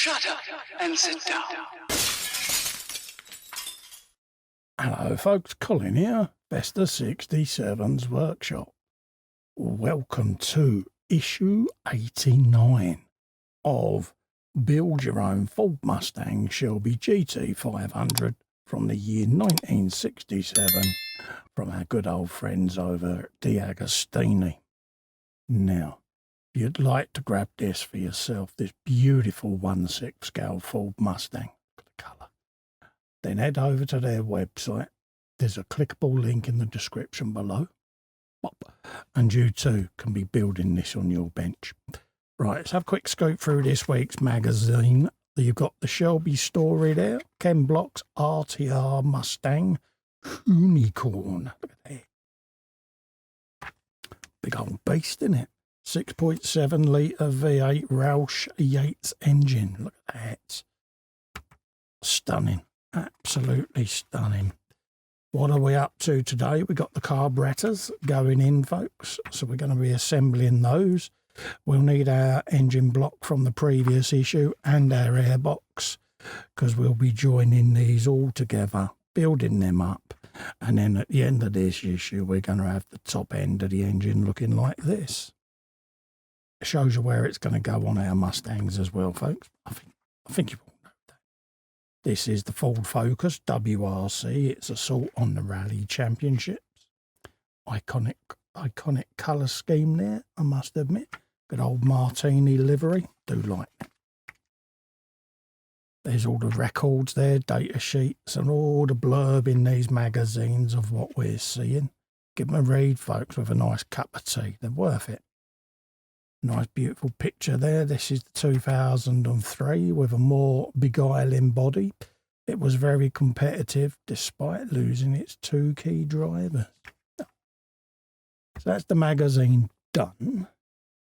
Shut up and sit down. Hello folks, Colin here, Best of 67's Workshop. Welcome to issue 89 of Build Your Own Ford Mustang Shelby GT500 from the year 1967 from our good old friends over at DeAgostini. Now, if you'd like to grab this for yourself, this beautiful 1/6 scale Ford Mustang, look at the colour, then head over to their website. There's a clickable link in the description below. And you too can be building this on your bench. Right, let's have a quick scope through this week's magazine. You've got the Shelby story there. Ken Block's RTR Mustang Unicorn. Look at that. Big old beast, isn't it? 6.7 litre V8 Roush Yates engine. Look at that. Stunning. Absolutely stunning. What are we up to today? We've got the carburetors going in, folks. So we're going to be assembling those. We'll need our engine block from the previous issue and our airbox, because we'll be joining these all together, building them up. And then at the end of this issue, we're going to have the top end of the engine looking like this. It shows you where it's going to go on our Mustangs as well, folks. I think you all know that. This is the Ford Focus WRC. It's assault on the Rally Championships. Iconic colour scheme there, I must admit. Good old martini livery. Do like it. There's all the records there, data sheets, and all the blurb in these magazines of what we're seeing. Give them a read, folks, with a nice cup of tea. They're worth it. Nice beautiful picture there. This is the 2003 with a more beguiling body. It was very competitive despite losing its two key drivers. So that's the magazine done.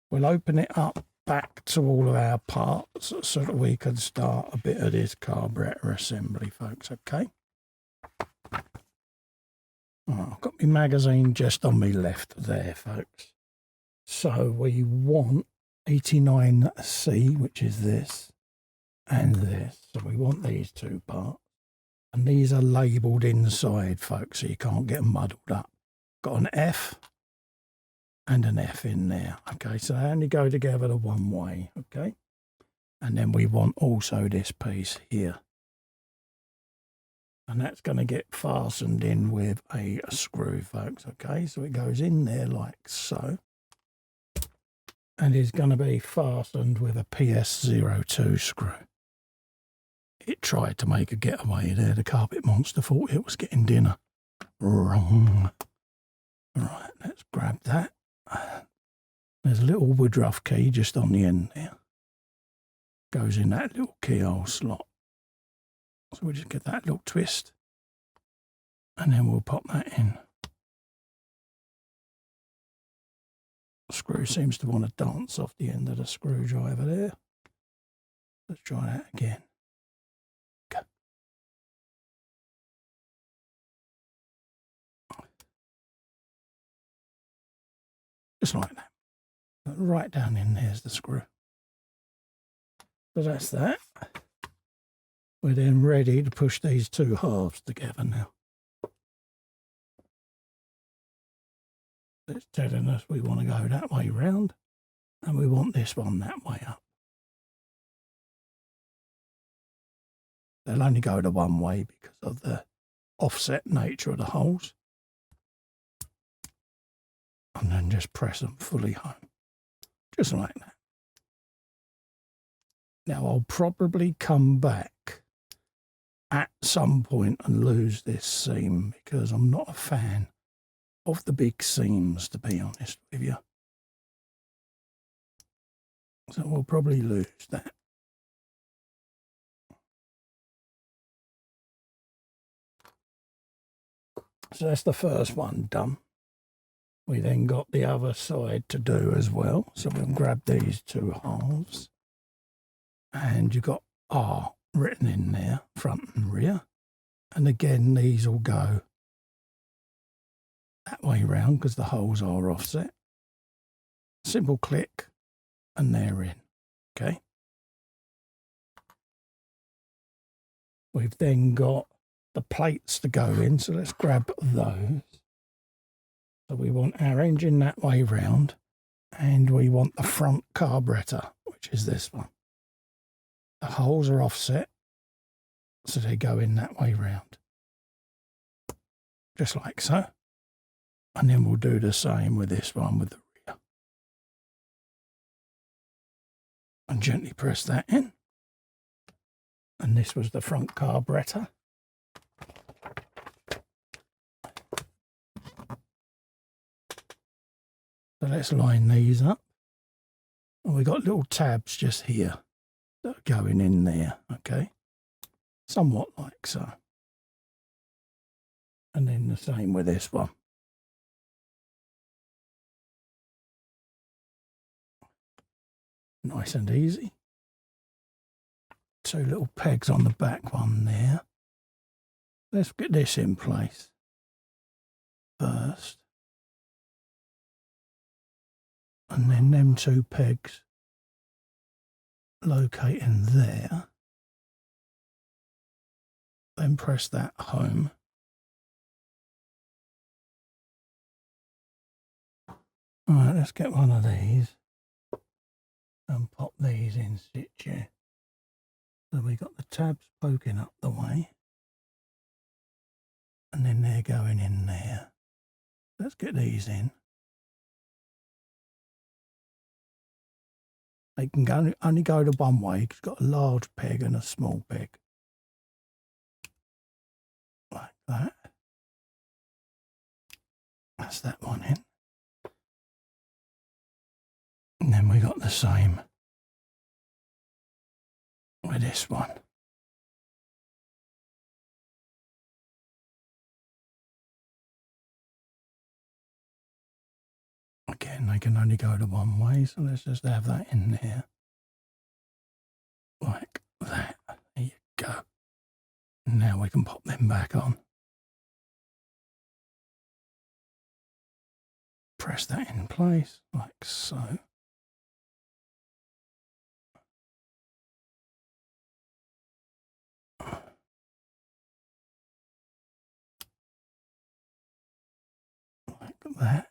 We'll open it up back to all of our parts so that we can start a bit of this carburetor assembly, folks, okay? Oh, I've got my magazine just on my left there, folks. So we want 89C, which is this, and this. So we want these two parts. And these are labelled inside, folks, so you can't get them muddled up. Got an F and an F in there. Okay, so they only go together the one way, okay? And then we want also this piece here. And that's going to get fastened in with a screw, folks, okay? So it goes in there like so. And is going to be fastened with a PS02 screw. It tried to make a getaway there. The carpet monster thought it was getting dinner. Wrong. Right, let's grab that. There's a little woodruff key just on the end there. Goes in that little keyhole slot. So we'll just get that little twist. And then we'll pop that in. The screw seems to want to dance off the end of the screwdriver there. Let's try that again. Okay. Just like that. Right down in there's the screw. So that's that. We're then ready to push these two halves together now. It's telling us we want to go that way round, and we want this one that way up. They'll only go the one way because of the offset nature of the holes. And then just press them fully home, just like that. Now I'll probably come back at some point and lose this seam because I'm not a fan of the big seams, to be honest with you. So we'll probably lose that. So that's the first one done. We then got the other side to do as well. So we'll grab these two halves. And you've got R written in there, front and rear. And again, these will go that way round because the holes are offset. Simple click and they're in. Okay. We've then got the plates to go in, so let's grab those. So we want our engine that way round, and we want the front carburetor, which is this one. The holes are offset, so they go in that way round. Just like so. And then we'll do the same with this one with the rear. And gently press that in. And this was the front carburetor. So let's line these up. And we've got little tabs just here that are going in there, okay? Somewhat like so. And then the same with this one. Nice and easy. Two little pegs on the back one there. Let's get this in place first. And then them two pegs locate in there. Then press that home. Alright, let's get one of these and pop these in situ. So we got the tabs poking up the way. And then they're going in there. Let's get these in. They can only go to one way. It's got a large peg and a small peg. Like that. That's that one in. And then we got the same with this one. Again, they can only go to one way, so let's just have that in there. Like that. There you go. Now we can pop them back on. Press that in place, like so. Like that.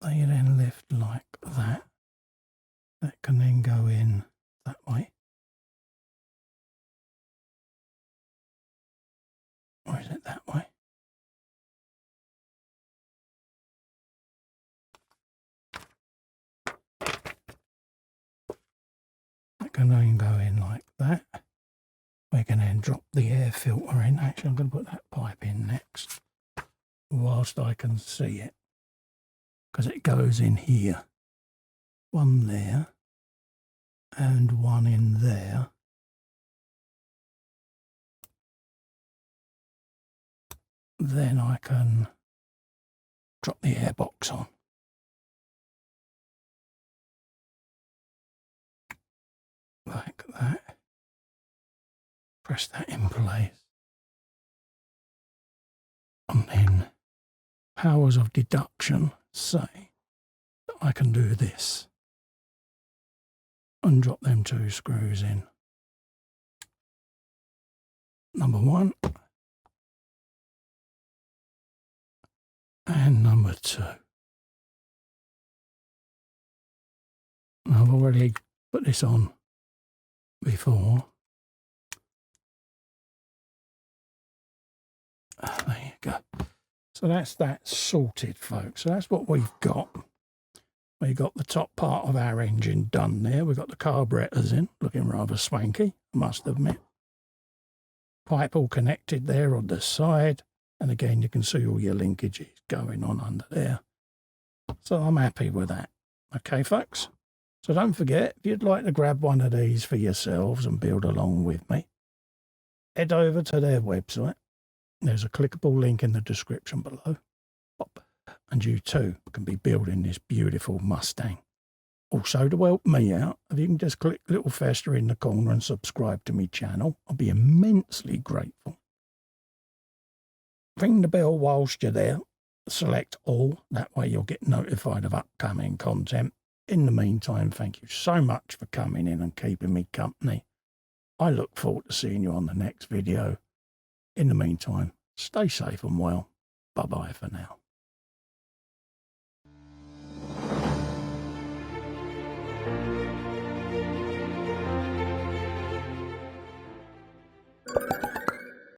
They then lift like that. That can then go in that way. Or is it that way? That can then go in like that. We can then drop the air filter in. Actually, I'm going to put that pipe in next whilst I can see it, because it goes in here. One there and one in there. Then I can drop the air box on. Like that. Press that in place. And then powers of deduction say that I can do this and drop them two screws in. Number one and number two. I've already put this on before. There you go. So that's that sorted, folks. So that's what we've got. We've got the top part of our engine done there. We've got the carburetors in, looking rather swanky, I must admit. Pipe all connected there on the side. And again, you can see all your linkages going on under there. So I'm happy with that. Okay, folks? So don't forget, if you'd like to grab one of these for yourselves and build along with me, head over to their website. There's a clickable link in the description below. And you too can be building this beautiful Mustang. Also, to help me out, if you can just click little fester in the corner and subscribe to my channel, I'll be immensely grateful. Ring the bell whilst you're there. Select all. That way you'll get notified of upcoming content. In the meantime, thank you so much for coming in and keeping me company. I look forward to seeing you on the next video. In the meantime, stay safe and well. Bye-bye for now.